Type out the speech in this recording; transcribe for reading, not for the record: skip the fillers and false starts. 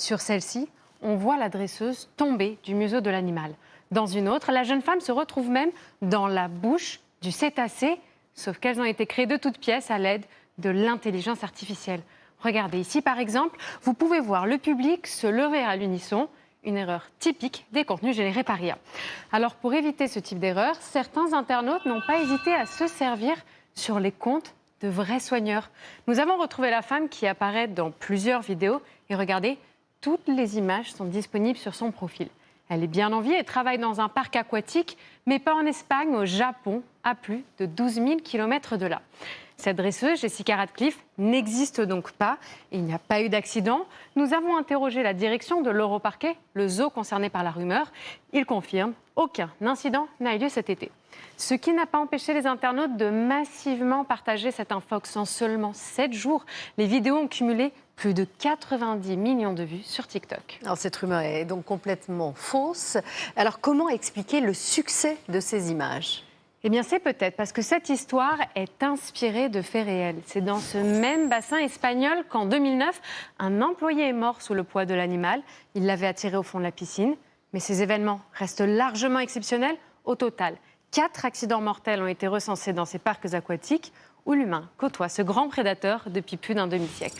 Sur celle-ci, on voit la dresseuse tomber du museau de l'animal. Dans une autre, la jeune femme se retrouve même dans la bouche du cétacé, sauf qu'elles ont été créées de toutes pièces à l'aide de l'intelligence artificielle. Regardez ici, par exemple, vous pouvez voir le public se lever à l'unisson, une erreur typique des contenus générés par IA. Alors, pour éviter ce type d'erreur, certains internautes n'ont pas hésité à se servir sur les comptes de vrais soigneurs. Nous avons retrouvé la femme qui apparaît dans plusieurs vidéos et regardez, toutes les images sont disponibles sur son profil. Elle est bien en vie et travaille dans un parc aquatique, mais pas en Espagne, au Japon, à plus de 12 000 km de là. Cette dresseuse, Jessica Radcliffe, n'existe donc pas et il n'y a pas eu d'accident. Nous avons interrogé la direction de l'Europarquet, le zoo concerné par la rumeur. Il confirme, aucun incident n'a eu lieu cet été. Ce qui n'a pas empêché les internautes de massivement partager cette infox. En seulement 7 jours, les vidéos ont cumulé plus de 90 millions de vues sur TikTok. Alors cette rumeur est donc complètement fausse. Alors comment expliquer le succès de ces images ? Eh bien, c'est peut-être parce que cette histoire est inspirée de faits réels. C'est dans ce même bassin espagnol qu'en 2009, un employé est mort sous le poids de l'animal. Il l'avait attiré au fond de la piscine. Mais ces événements restent largement exceptionnels. Au total, 4 accidents mortels ont été recensés dans ces parcs aquatiques où l'humain côtoie ce grand prédateur depuis plus d'un demi-siècle.